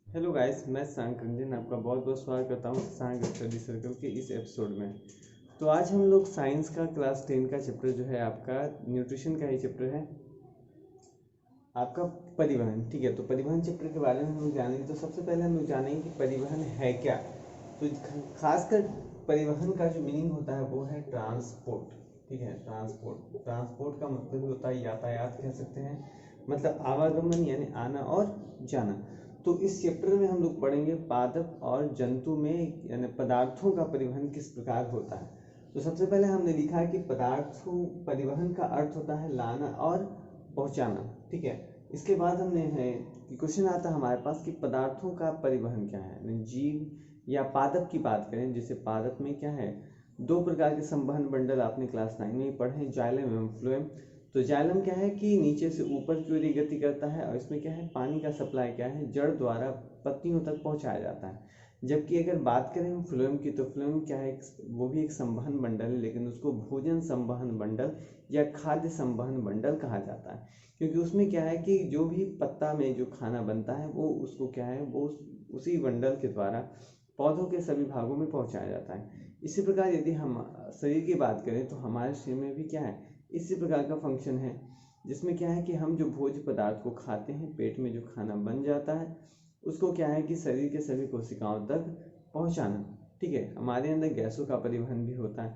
Hello guys, मैं सांक रंजन आपका बहुत बहुत स्वागत करता हूँ सांक स्टडी सर्कल के इस एपिसोड में। तो आज हम लोग साइंस का क्लास 10 का चैप्टर जो है आपका न्यूट्रिशन का ही चैप्टर है आपका परिवहन। ठीक है, तो परिवहन चैप्टर के बारे में हम लोग जानेंगे। तो सबसे पहले हम लोग जानेंगे कि परिवहन है क्या। तो खासकर परिवहन का जो मीनिंग होता है वो है ट्रांसपोर्ट। ठीक है, ट्रांसपोर्ट ट्रांसपोर्ट का मतलब होता है यातायात कह सकते हैं, मतलब आवागमन यानी आना और जाना। तो इस चैप्टर में हम लोग पढ़ेंगे पादप और जंतु में यानी पदार्थों का परिवहन किस प्रकार होता है। तो सबसे पहले हमने लिखा है कि पदार्थों परिवहन का अर्थ होता है लाना और पहुंचाना। ठीक है, इसके बाद हमने है कि क्वेश्चन आता है हमारे पास कि पदार्थों का परिवहन क्या है। जीव या पादप की बात करें, जैसे पादप में क्या है, दो प्रकार के संवहन बंडल आपने क्लास 9 में पढ़े, जाइलम एवं फ्लोएम। तो जाइलम क्या है कि नीचे से ऊपर की ओर गति करता है, और इसमें क्या है पानी का सप्लाई क्या है जड़ द्वारा पत्तियों तक पहुंचाया जाता है। जबकि अगर बात करें हम फ्लोएम की, तो फ्लोएम क्या है, वो भी एक संवहन बंडल है, लेकिन उसको भोजन संवहन बंडल या खाद्य संवहन बंडल कहा जाता है। क्योंकि उसमें क्या है कि जो भी पत्ता में जो खाना बनता है वो उसको क्या है वो उसी बंडल के द्वारा पौधों के सभी भागों में पहुंचाया जाता है। इसी प्रकार यदि हम शरीर की बात करें तो हमारे शरीर में भी क्या है इसी प्रकार का फंक्शन है, जिसमें क्या है कि हम जो भोज्य पदार्थ को खाते हैं, पेट में जो खाना बन जाता है उसको क्या है कि शरीर के सभी कोशिकाओं तक पहुंचाना। ठीक है, हमारे अंदर गैसों का परिवहन भी होता है,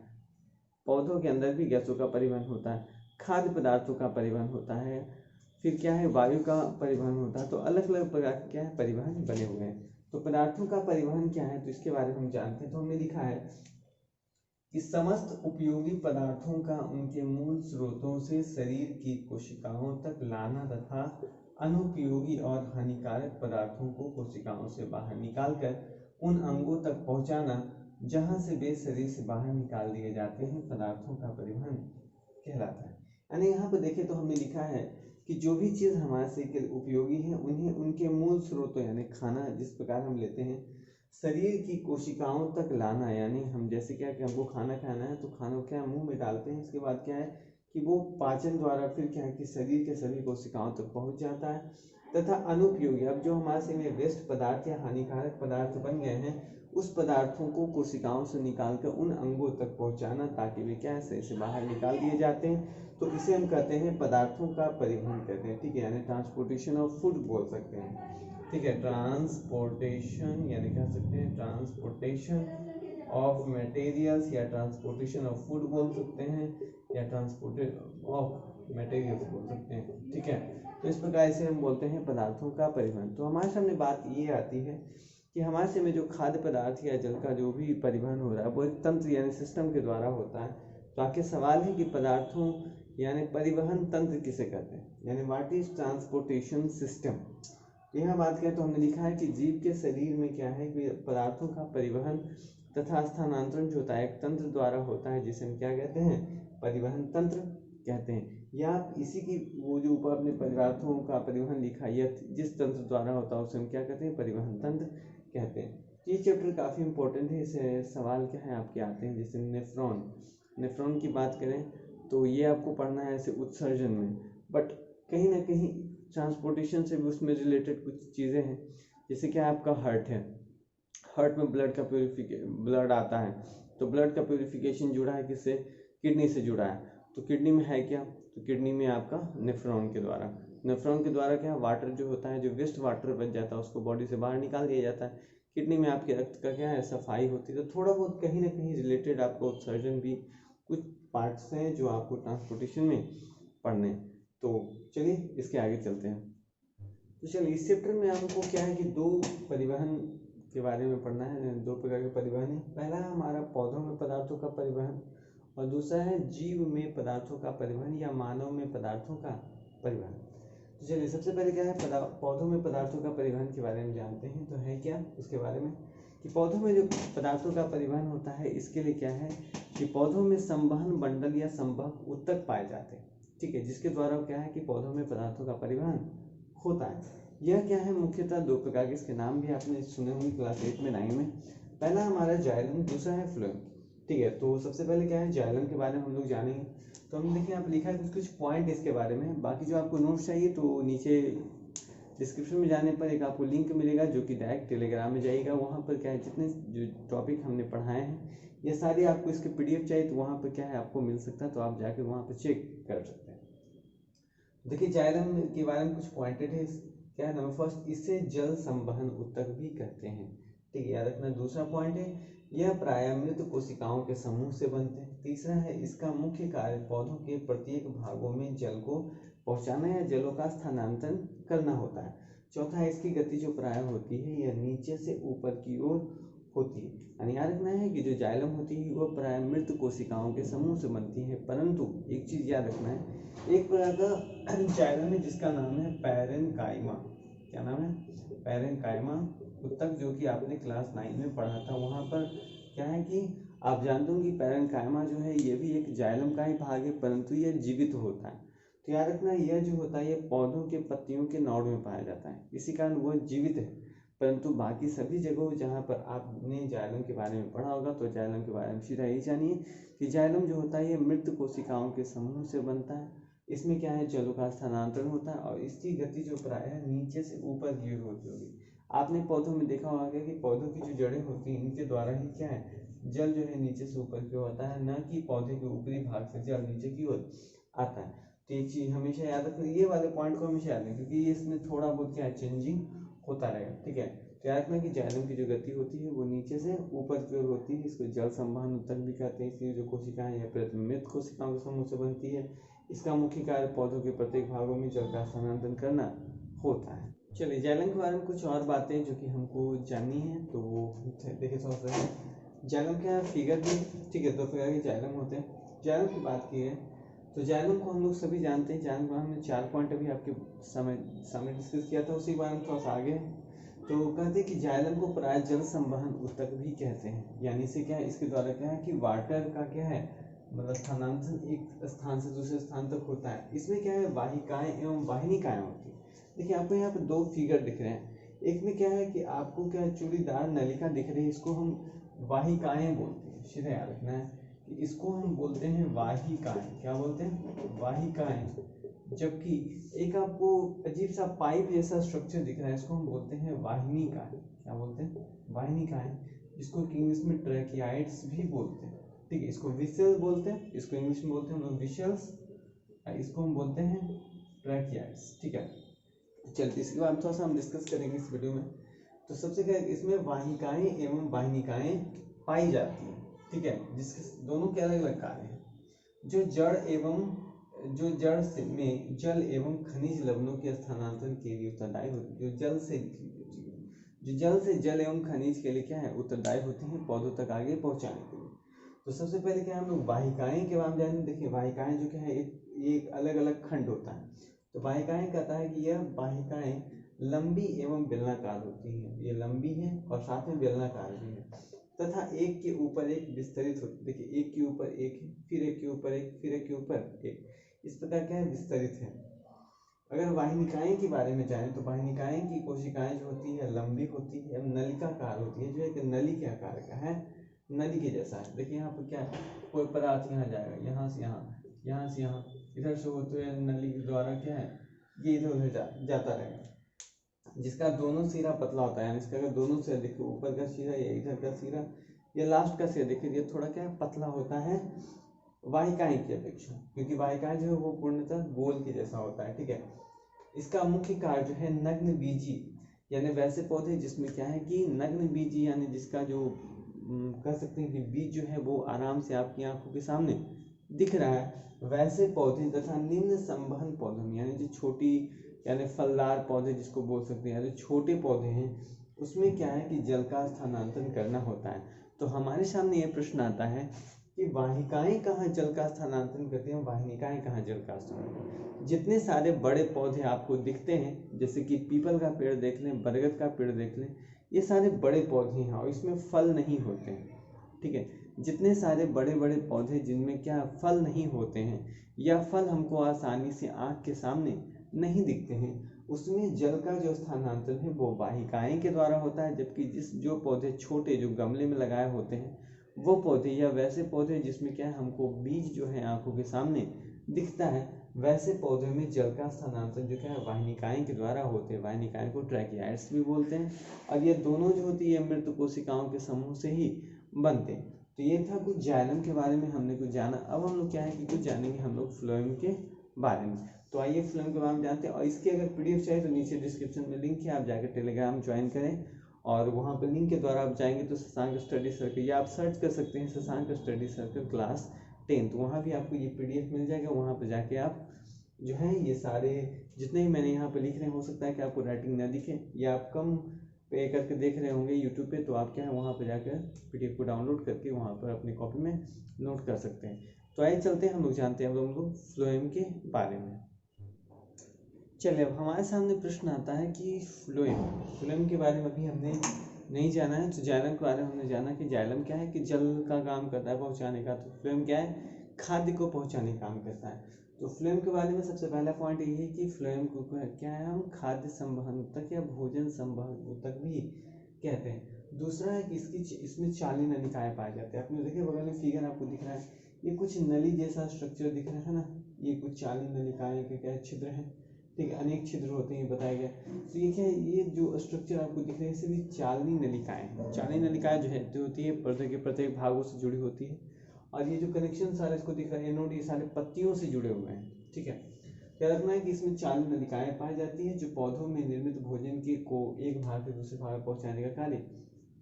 पौधों के अंदर भी गैसों का परिवहन होता है, खाद्य पदार्थों का परिवहन होता है, फिर क्या है वायु का परिवहन होता है। तो अलग अलग प्रकार के क्या है परिवहन बने हुए हैं। तो पदार्थों का परिवहन क्या है, तो इसके बारे में हम जानते हैं। तो हमने लिखा है कि समस्त उपयोगी पदार्थों का उनके मूल स्रोतों से शरीर की कोशिकाओं तक लाना तथा अनुपयोगी और हानिकारक पदार्थों को कोशिकाओं से बाहर निकालकर उन अंगों तक पहुंचाना जहां से वे शरीर से बाहर निकाल दिए जाते हैं, पदार्थों का परिवहन कहलाता है। यानी यहाँ पर देखें तो हमने लिखा है कि जो भी चीज़ हमारे शरीर के उपयोगी है उन्हें उनके मूल स्रोतों यानी खाना जिस प्रकार हम लेते हैं शरीर की कोशिकाओं तक लाना। यानी हम जैसे क्या कि हमको खाना खाना है तो खाना क्या मुंह में डालते हैं, इसके बाद क्या है कि वो पाचन द्वारा फिर क्या है कि शरीर के सभी कोशिकाओं तक पहुंच जाता है। तथा अनुपयोगी, अब जो हमारे शरीर में वेस्ट पदार्थ या हानिकारक पदार्थ बन गए हैं उस पदार्थों को कोशिकाओं से निकालकर उन अंगों तक पहुंचाना ताकि वे क्या है शरीर से बाहर निकाल दिए जाते हैं। तो इसे हम कहते हैं पदार्थों का परिवहन कहते हैं। ठीक है, यानी ट्रांसपोर्टेशन ऑफ फूड बोल सकते हैं। ठीक है, ट्रांसपोर्टेशन यानी कह सकते हैं ट्रांसपोर्टेशन ऑफ मटेरियल्स या ट्रांसपोर्टेशन ऑफ फूड बोल सकते हैं, या ट्रांसपोर्टेशन ऑफ मटेरियल्स बोल सकते हैं। ठीक है, तो इस प्रकार से हम बोलते हैं पदार्थों का परिवहन। तो हमारे सामने बात ये आती है कि हमारे से में जो खाद्य पदार्थ या जल का जो भी परिवहन हो रहा है वो एक तंत्र यानी सिस्टम के द्वारा होता है। तो आखिर सवाल है कि पदार्थों यानी परिवहन तंत्र किसे कहते हैं, यानी व्हाट इज ट्रांसपोर्टेशन सिस्टम। यहाँ बात करें तो हमने लिखा है कि जीव के शरीर में क्या है कि पदार्थों का परिवहन तथा स्थानांतरण जो होता है एक तंत्र द्वारा होता है, जिसे हम क्या कहते हैं परिवहन तंत्र कहते हैं। या इसी की वो जो ऊपर अपने पदार्थों का परिवहन लिखा है जिस तंत्र द्वारा होता है उसे हम क्या कहते हैं परिवहन तंत्र कहते हैं। ये चैप्टर काफ़ी इंपॉर्टेंट है, इसे सवाल क्या है आपके आते हैं। जैसे नेफ्रॉन, नेफ्रॉन की बात करें तो ये आपको पढ़ना है ऐसे उत्सर्जन में, बट कहीं ना कहीं ट्रांसपोर्टेशन से भी उसमें रिलेटेड कुछ चीज़ें हैं। जैसे कि आपका हार्ट है, हार्ट में ब्लड का ब्लड आता है, तो ब्लड का प्योरीफिकेशन जुड़ा है किससे, किडनी से जुड़ा है। तो किडनी में है क्या, तो किडनी में आपका नेफ्रॉन के द्वारा, नेफ्रॉन के द्वारा क्या वाटर जो होता है जो वेस्ट वाटर बच जाता है उसको बॉडी से बाहर निकाल दिया जाता है। किडनी में आपके रक्त का क्या है सफाई होती है। तो थोड़ा बहुत कहीं ना कहीं रिलेटेड आपका उत्सर्जन भी कुछ पार्ट्स हैं जो आपको ट्रांसपोर्टेशन में पढ़ने। तो चलिए इसके आगे चलते हैं। तो चलिए इस चैप्टर में हमको क्या है कि दो परिवहन के बारे में पढ़ना है। दो प्रकार के परिवहन है, पहला है हमारा पौधों में पदार्थों का परिवहन और दूसरा है जीव में पदार्थों का परिवहन या मानव में पदार्थों का परिवहन। तो चलिए सबसे पहले क्या है पौधों में पदार्थों का परिवहन के बारे में जानते हैं। तो है क्या उसके बारे में कि पौधों में जो पदार्थों का परिवहन होता है इसके लिए क्या है कि पौधों में संवहन बंडल या संवहक उत्तक पाए जाते हैं। ठीक है, जिसके द्वारा क्या है कि पौधों में पदार्थों का परिवहन होता है। यह क्या है मुख्यतः दो प्रकार के, इसके नाम भी आपने सुने होंगे क्लास 8 में 9 में। पहला हमारा जाइलम, दूसरा है फ्लोएम। ठीक है, तो सबसे पहले क्या है जाइलम के बारे में हम लोग जानेंगे। तो हम देखिए यहाँ पर लिखा है कुछ कुछ पॉइंट इसके बारे में, बाकी जो आपको नोट्स चाहिए तो नीचे डिस्क्रिप्शन में जाने पर एक आपको लिंक मिलेगा जो कि डायरेक्ट टेलीग्राम में जाएगा। वहाँ पर क्या है, जितने जो टॉपिक हमने पढ़ाए हैं ये सारे आपको इसके PDF चाहिए तो वहाँ पर क्या है आपको मिल सकता है, तो आप जाकर वहाँ पर चेक कर सकते हैं। देखिए जाइलम के बारे में कुछ पॉइंटेड है, क्या है नंबर फर्स्ट, इसे जल संवहन ऊतक भी कहते हैं। ठीक है, याद रखना। दूसरा पॉइंट है, यह प्रायः मृत कोशिकाओं के समूह से बनते हैं। तीसरा है, इसका मुख्य कार्य पौधों के प्रत्येक भागों में जल को पहुंचाना या जलों का स्थानांतरण करना होता है। चौथा है, इसकी गति जो प्रायः होती है यह नीचे से ऊपर की ओर होती है। यानी याद रखना है कि जो जाइलम होती है वह प्रायः मृत कोशिकाओं के समूह से बनती है, परंतु एक चीज याद रखना है, एक प्रकार का जाइलम है जिसका नाम है पैरेन्काइमा। क्या नाम है? पैरेन्काइमा ऊतक, जो कि आपने क्लास 9 में पढ़ा था। वहाँ पर क्या है कि आप जानते हो कि पैरेन्काइमा जो है ये भी एक जाइलम का ही भाग है, परंतु यह जीवित होता है। तो याद रखना यह जो होता है ये पौधों के पत्तियों के नोड में पाया जाता है, इसी कारण वह जीवित है। परंतु बाकी सभी जगहों जहाँ पर आपने जाइलम के बारे में पढ़ा होगा तो जाइलम के बारे में सीधा यही जानिए कि जाइलम जो होता है ये मृत कोशिकाओं के समूह से बनता है। इसमें क्या है, जलों का स्थानांतरण होता है और इसकी गति जो प्रायः नीचे से ऊपर की ओर होती होगी। आपने पौधों में देखा होगा कि पौधों की जो जड़ें होती हैं इनके द्वारा ही क्या है, जल जो है नीचे से ऊपर की ओर आता है, न कि पौधे के ऊपरी भाग से जल नीचे की ओर आता है। तो ये चीज हमेशा याद रखना, ये वाले पॉइंट को हमेशा याद रखें क्योंकि इसमें थोड़ा बहुत क्या है चेंजिंग होता रहेगा। ठीक है, तो याद रखना कि जाइलम की जो गति होती है वो नीचे से ऊपर की ओर होती है। इसको जल संवहन ऊतक भी कहते हैं। इसकी जो कोशिकाएं या मृत कोशिकाओं के समूह से बनती है। इसका मुख्य कार्य पौधों के प्रत्येक भागों में जल का स्थानांतरण करना होता है। चलिए जाइलम के बारे में कुछ और बातें जो कि हमको जाननी है तो वो देखिए थोड़ा सा। जाइलम क्या है, फिगर भी, ठीक है, 2 प्रकार के जाइलम होते हैं। जाइलम की बात की है तो जाइलम को हम लोग सभी जानते हैं। जाइलम को हमने 4 पॉइंट अभी आपके सामने डिस्कस किया था, उसी बारे में थोड़ा सा आगे तो कहते हैं कि जाइलम को प्राय जल संवहन ऊतक भी कहते हैं। यानी इसे क्या है, इसके द्वारा क्या है कि वाटर का क्या है मतलब स्थानांतरण एक स्थान से दूसरे स्थान तक होता है। इसमें क्या है, वाहिकाएं एवं वाहिनिकाएं होती है। देखिए आपको यहाँ पे 2 फिगर दिख रहे हैं। एक में क्या है कि आपको क्या चूड़ीदार नलिका दिख रही है, इसको हम वाहिकाएं बोलते हैं। सीधा याद रखना है कि इसको हम बोलते हैं वाहिकाएं। क्या बोलते हैं? वाहिकाएं। जबकि एक आपको अजीब सा पाइप जैसा स्ट्रक्चर दिख रहा है, इसको हम बोलते हैं वाहिनिकाएं। क्या बोलते हैं? वाहिनिकाएं, जिसको इंग्लिश में ट्रैकियाइड्स भी बोलते हैं। ठीक है, इसको विशेल्स बोलते हैं, इसको इंग्लिश में बोलते हैं हम लोग विशेल्स, इसको हम बोलते हैं ट्रैकियाइड्स। ठीक है, चलिए इसके बाद थोड़ा सा हम डिस्कस करेंगे इस वीडियो में। तो सबसे क्या, इसमें वाहिकाएं एवं वाहिनिकाएं पाई जाती हैं। ठीक है, जिसके दोनों के अलग अलग कार्य हैं। जो जड़ से में जल एवं खनिज लवणों के स्थानांतरण के लिए उत्तरदायी होती है। जो जल से जल एवं खनिज के लिए क्या है उत्तरदायी होती हैं पौधों तक आगे पहुंचाने के लिए। तो सबसे पहले क्या हम लोग वाहिकाएं के बारे में जानेंगे। देखिए वाहिकाएं जो क्या है एक अलग अलग खंड होता है। तो वाहिकाएं कहता है कि यह वाहिकाएं लंबी एवं बेलनाकार होती हैं। ये लंबी है और साथ में बेलनाकार भी है तथा एक के ऊपर एक विस्तरित होती। देखिए एक के ऊपर एक है, फिर एक के ऊपर एक, फिर एक के ऊपर एक, इस प्रकार क्या है विस्तरित है। अगर वाहिनिकाएं के बारे में जाने तो वाहिनिकाएं की कोशिकाएं जो होती है लंबी होती है, नलिकाकार होती है, जो एक नली के आकार का है, नली के जैसा है। देखिए यहाँ पर क्या है, कोई पदार्थ यहाँ जाएगा, यहाँ से यहाँ, यहाँ से यहाँ, इधर से होते हुए नली के द्वारा क्या है ये इधर उधर जाता रहेगा, जिसका दोनों सिरा पतला होता है। यानी इसका अगर दोनों सिरा देखिए, ऊपर का सिरा या इधर का सिरा या लास्ट का सिरा देखिए, ये थोड़ा क्या है पतला होता है वाहिकाएं की अपेक्षा, क्योंकि वाहिकाएं जो है वो पूर्णतः गोल के जैसा होता है। ठीक है, इसका मुख्य कार्य जो है नग्न बीजी, यानी वैसे पौधे जिसमें क्या है कि नग्न बीजी, यानी जिसका जो कह सकते हैं कि बीज जो है वो आराम से आपकी आंखों के सामने दिख रहा है, वैसे पौधे तथा निम्न संवहन पौधों में, यानी जो छोटी यानी फलदार पौधे जिसको बोल सकते हैं, जो छोटे पौधे हैं उसमें क्या है कि जल का स्थानांतरण करना होता है। तो हमारे सामने ये प्रश्न आता है कि वाहिकाएं कहाँ जल का स्थानांतरण करती हैं, वाहिनिकाएं कहाँ जल का स्थानांतरण। जितने सारे बड़े पौधे आपको दिखते हैं, जैसे कि पीपल का पेड़ देख लें, बरगद का पेड़ देख लें, ये सारे बड़े पौधे हैं और इसमें फल नहीं होते हैं। ठीक है, जितने सारे बड़े बड़े पौधे जिनमें क्या फल नहीं होते हैं या फल हमको आसानी से आँख के सामने नहीं दिखते हैं, उसमें जल का जो स्थानांतरण है वो वाहिकाएं के द्वारा होता है। जबकि जो पौधे छोटे जो गमले में लगाए होते हैं वो पौधे या वैसे पौधे जिसमें क्या है हमको बीज जो है आंखों के सामने दिखता है, वैसे पौधे में जल का स्थानांतरण जो क्या है वाहिनिकाएं के द्वारा होते हैं। वाहिनिकाएं को ट्रैकियाइड्स भी बोलते हैं, और ये दोनों जो होती है मृत कोशिकाओं के समूह से ही बनते हैं। तो ये था कुछ जाइलम के बारे में हमने कुछ जाना। अब हम लोग क्या है कि कुछ जानेंगे हम लोग फ्लोएम के बारे में। तो आइए फ्लोएम के बारे में जानते हैं, और इसकी अगर पीडीएफ चाहिए तो नीचे डिस्क्रिप्शन में लिंक है, आप जाकर टेलीग्राम ज्वाइन करें, और वहाँ पर लिंक के द्वारा आप जाएंगे तो शशांक स्टडी सर्कल, या आप सर्च कर सकते हैं शशांक स्टडी सर्कल क्लास 10, तो वहाँ भी आपको ये पीडीएफ मिल जाएगा। वहाँ पर जाके आप जो है ये सारे जितने ही मैंने यहाँ पे लिख रहे हैं, हो सकता है कि आपको राइटिंग ना दिखे, या आप कम पे करके देख रहे होंगे यूट्यूब पे, तो आप क्या है वहाँ पे जाकर पीडीएफ को डाउनलोड करके वहाँ पर अपनी कॉपी में नोट कर सकते हैं। तो आइए चलते हैं, हम लोग जानते हैं हम लोग फ्लोएम के बारे में। चलिए अब हमारे सामने प्रश्न आता है कि फ्लोएम के बारे में अभी हमने नहीं जाना है। तो जाइलम के बारे में हमने जाना कि जाइलम क्या है कि जल का काम करता है पहुँचाने का, तो फ्लोएम क्या है खाद्य को पहुँचाने का काम करता है। तो फ्लोएम के बारे में सबसे पहला पॉइंट ये है कि फ्लोएम को क्या है हम खाद्य संवहन तक या भोजन संवहन तक भी कहते हैं। दूसरा है कि इसमें 40 नलिकाएं पाए जाते हैं। आपने देखिए बगल में फिगर आपको दिख रहा है, ये कुछ नली जैसा स्ट्रक्चर दिख रहा है ना, ये कुछ 40 नलिकाएं के क्या छिद्र हैं, ठीक है, अनेक छिद्र होते हैं बताया गया। तो ये क्या है, ये जो स्ट्रक्चर आपको दिख रहे हैं इससे भी 40 नलिकाएं हैं। 40 नलिकाएं जो है जो होती है पौधे के प्रत्येक भागों से जुड़ी होती है, और ये जो कनेक्शन सारे इसको दिख रहा है एनोड, ये सारे पत्तियों से जुड़े हुए हैं, ठीक है। क्या रखना है कि इसमें 40 नलिकाएं पाई जाती है जो पौधों में निर्मित भोजन के को एक भाग से दूसरे भाग में पहुंचाने का कार्य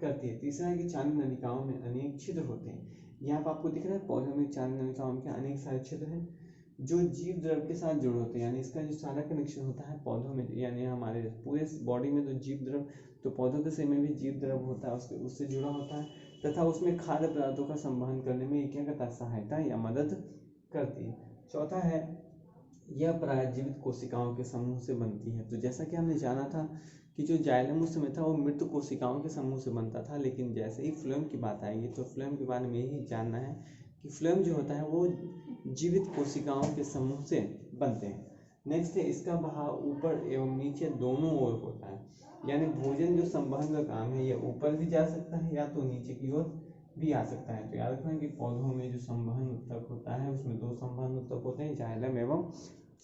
करती है। तीसरा है कि 40 नलिकाओं में अनेक छिद्र होते हैं। यहाँ पर आपको दिख रहा है पौधों में 40 नलिकाओं में अनेक सारे छिद्र हैं जो जीव द्रव के साथ जुड़े होते हैं, यानी इसका जो सारा कनेक्शन होता है पौधों में, यानी हमारे पूरे बॉडी में तो जीव द्रव, तो पौधों के शरीर में भी जीव द्रव होता है उससे जुड़ा होता है, तथा उसमें खाद्य पदार्थों का संवहन करने में ये क्या करता है सहायता या मदद करती है। चौथा है यह प्राय जीवित कोशिकाओं के समूह से बनती है। तो जैसा कि हमने जाना था कि जो जाइलम उस समय था वो मृत कोशिकाओं के समूह से बनता था, लेकिन जैसे ही फ्लोएम की बात आएगी तो फ्लोएम के बारे में यही जानना है कि फ्लोएम जो होता है वो जीवित कोशिकाओं के समूह से बनते हैं। नेक्स्ट है इसका बहाव ऊपर एवं नीचे दोनों ओर होता है, यानी भोजन जो संवहन का काम है ये ऊपर भी जा सकता है या तो नीचे की ओर भी आ सकता है। तो याद रखना कि पौधों में जो संवहन ऊतक होता है उसमें दो संवहन ऊतक होते हैं, जाइलम एवं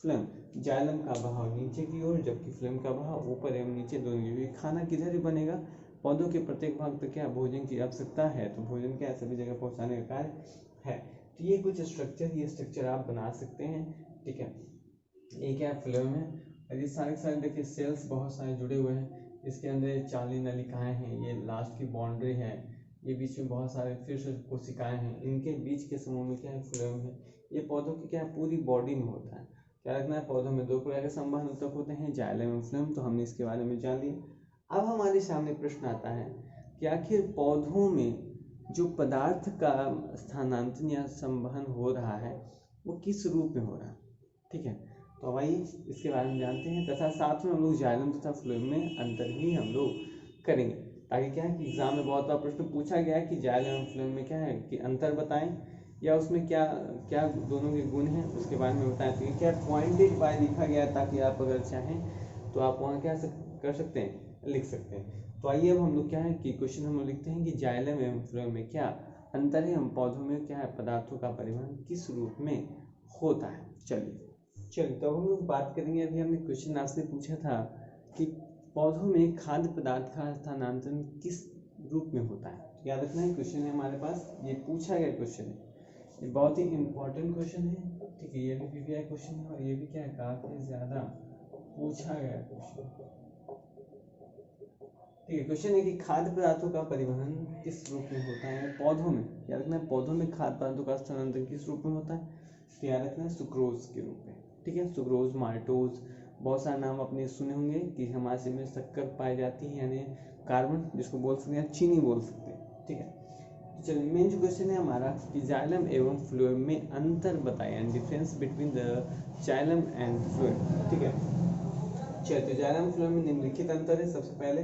फ्लोएम। जाइलम का बहाव नीचे की ओर जबकि फ्लोएम का बहाव ऊपर एवं नीचे दोनों की ओर। खाना किधर भी बनेगा, पौधों के प्रत्येक भाग तक क्या भोजन की आवश्यकता है, तो भोजन क्या सभी जगह पहुंचाने का कार्य है। तो ये कुछ स्ट्रक्चर, ये स्ट्रक्चर आप बना सकते हैं, ठीक है। ये क्या फ्लोएम है, और ये सारे देखिए सेल्स बहुत सारे जुड़े हुए हैं, इसके अंदर 40 नलिकाएं हैं, ये लास्ट की बाउंड्री है, ये बीच में बहुत सारे फिर से कोशिकाएं हैं, इनके बीच के समूह में क्या है फ्लोएम है। ये पौधों की क्या है पूरी बॉडी में होता है। क्या रखना है पौधों में दो प्रकार के संवहन ऊतक होते हैं, जाइलम एवं फ्लोएम, तो हमने इसके बारे में जान लिया। अब हमारे सामने प्रश्न आता है कि आखिर पौधों में जो पदार्थ का स्थानांतरण या संवहन हो रहा है वो किस रूप में हो रहा है, ठीक है। तो भाई इसके बारे में जानते हैं, तथा साथ में हम लोग जाइलम तथा फ्लोएम में अंतर भी हम लोग करेंगे, ताकि क्या है कि एग्जाम में बहुत बार प्रश्न पूछा गया है कि जाइलम एवं फ्लोएम में क्या है कि अंतर बताएं, या उसमें क्या क्या दोनों के गुण हैं उसके बारे में बताएं। तो ये क्या पॉइंटेड बाय लिखा गया है, ताकि आप अगर चाहें तो आप वहाँ क्या कर सकते हैं, लिख सकते हैं। तो आइए अब हम लोग क्या है कि क्वेश्चन हम लोग लिखते हैं कि जाइलम एवं फ्लोएम में क्या अंतर है, हम पौधों में क्या है पदार्थों का परिवहन किस रूप में होता है। चलिए तो हम लोग बात करेंगे, अभी हमने क्वेश्चन आपसे पूछा था कि पौधों में खाद्य पदार्थ का स्थानांतरण किस रूप में होता है। याद रखना है क्वेश्चन है हमारे पास, ये पूछा गया क्वेश्चन है, ये बहुत ही इंपॉर्टेंट क्वेश्चन है, ठीक है। ये भी पीवीआई क्वेश्चन है और ये भी क्या है काफी ज्यादा पूछा गया क्वेश्चन, ठीक है। क्वेश्चन है कि खाद्य पदार्थों का परिवहन किस रूप में होता है पौधों में। याद रखना है पौधों में खाद्य पदार्थों का स्थानांतरण किस रूप में होता है, तो याद रखना है सुक्रोज के रूप में, ठीक है। सुक्रोज, माल्टोज, बहुत सारे नाम आपने सुने होंगे कि हमारे शरीर में शक्कर पाई जाती है, यानी कार्बन, जिसको बोल सकते हैं चीनी बोल सकते हैं, ठीक है। चलिए मेन जो क्वेश्चन है हमारा कि जाइलम एवं फ्लोएम में अंतर बताएं, and difference between the xylem and phloem, ठीक है। चलिए तो जाइलम फ्लोएम में निम्नलिखित अंतर है। सबसे पहले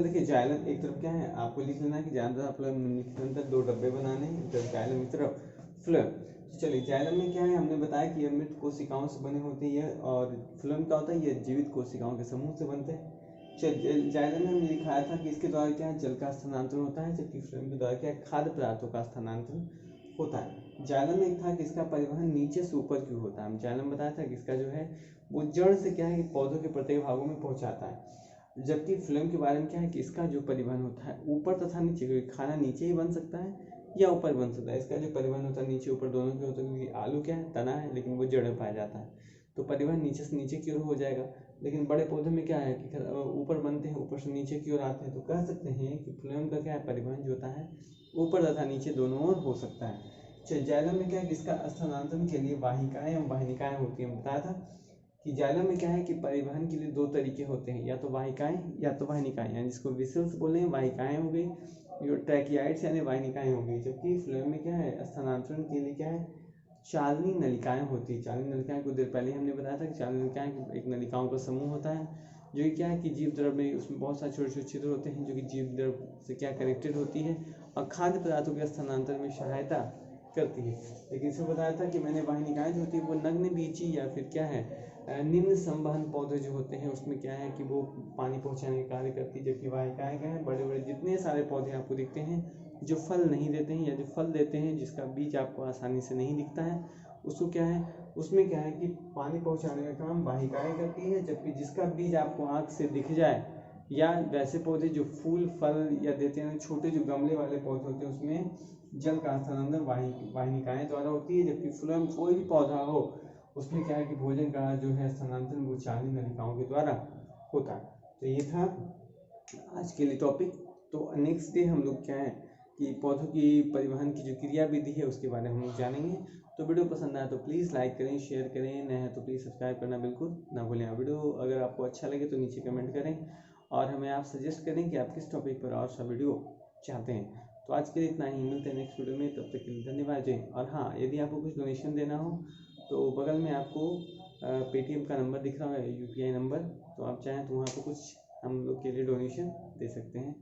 देखिए जाइलम एक तरफ क्या है, आपको लिख लेना है कि जाइलम फ्लोएम निम्नलिखित अंतर, दो डब्बे बनाने हैं, एक तरफ जाइलम एक तरफ फ्लोएम। तो चलिए जाइलम में क्या है, हमने बताया कि यह मृत कोशिकाओं से बने होते हैं, और फ्लोएम क्या होता है, यह जीवित कोशिकाओं के समूह से बनते हैं। जाइलम में हमने दिखाया था कि इसके द्वारा क्या है जल का स्थानांतरण होता है, जबकि फ्लोएम के द्वारा क्या है खाद्य पदार्थों का स्थानांतरण होता है। जाइलम एक था कि इसका परिवहन नीचे से ऊपर की ओर होता है। हम जाइलम बताया था कि इसका जो है वो जड़ से क्या है कि पौधों के प्रत्येक भागों में पहुंचाता है। जबकि फ्लोएम के बारे में क्या है कि इसका जो परिवहन होता है ऊपर तथा नीचे, क्योंकि खाना नीचे ही बन सकता है या ऊपर बन सकता है। इसका जो परिवहन होता है नीचे ऊपर दोनों की होता है, क्योंकि आलू क्या है तना है लेकिन वो जड़ में पाया जाता है, तो परिवहन नीचे से नीचे की ओर हो जाएगा। लेकिन बड़े पौधे में क्या है कि ऊपर बनते हैं, ऊपर से नीचे की ओर आते हैं, तो कह सकते हैं कि फ्लोएम का क्या है परिवहन जो होता है ऊपर तथा नीचे दोनों ओर हो सकता है। जाइलम में क्या है कि इसका स्थानांतरण के लिए वाहिकाएं एवं वाहिनिकाएं होती हैं। बताया था कि जाइलम में क्या है कि परिवहन के लिए दो तरीके होते हैं, या तो वाहिकाएं या तो वाहिनिकाएं, यानी जिसको विसल्स बोल रहे हैं वाहिकाएं हो गई, जो ट्रैकियाइड्स यानी वाहिनिकाएं हो गई। जबकि फ्लोएम में क्या है स्थानांतरण के लिए क्या है चालनी नलिकाएं होती है। चालनी नलिकाएं कुछ देर पहले हमने बताया था कि चालनी नलिकाएं एक नलिकाओं का समूह होता है जो कि क्या है कि जीव द्रव में उसमें बहुत सारे छोटे छोटे छिद्र होते हैं जो कि जीव द्रव से क्या कनेक्टेड होती है और खाद्य पदार्थों के स्थानांतरण में सहायता करती है। लेकिन इसमें बताया था कि मैंने वाहिनिकाएं जो होती है वो नग्न बीजी या फिर क्या है निम्न संवहन पौधे जो होते हैं उसमें क्या है कि वो पानी पहुंचाने का कार्य करती है। जबकि वाहिकाएं क्या है बड़े बड़े जितने सारे पौधे आपको दिखते हैं जो फल नहीं देते हैं या जो फल देते हैं जिसका बीज आपको आसानी से नहीं दिखता है उसको क्या है उसमें क्या है कि पानी पहुंचाने का काम वाहिकाएं करती है। जबकि जिसका बीज आपको आँख से दिख जाए या वैसे पौधे जो फूल फल या देते हैं छोटे जो गमले वाले पौधे होते हैं उसमें जल का स्थानांतरण वाहिनिकाएं द्वारा होती है। जबकि फ्लोएम कोई भी पौधा हो उसमें क्या है कि भोजन का जो है स्थानांतरण वो चालनी नलिकाओं के द्वारा होता है। तो ये था आज के लिए टॉपिक। तो नेक्स्ट डे हम लोग क्या है कि पौधों की परिवहन की जो क्रिया विधि है उसके बारे में हम लोग जानेंगे। तो वीडियो पसंद आया तो प्लीज़ लाइक करें, शेयर करें, नए हैं तो प्लीज़ सब्सक्राइब करना बिल्कुल ना भूलें। वीडियो अगर आपको अच्छा लगे तो नीचे कमेंट करें और हमें आप सजेस्ट करें कि आप किस टॉपिक पर और सा वीडियो चाहते हैं। तो आज के लिए इतना ही, मिलते हैं नेक्स्ट वीडियो में, तब तक के लिए धन्यवाद जय। और हाँ, यदि आपको कुछ डोनेशन देना हो तो बगल में आपको पेटीएम का नंबर दिख रहा है, UPI नंबर, तो आप चाहें तो वहाँ पर कुछ हम लोग के लिए डोनेशन दे सकते हैं।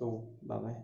तो बाय बाय।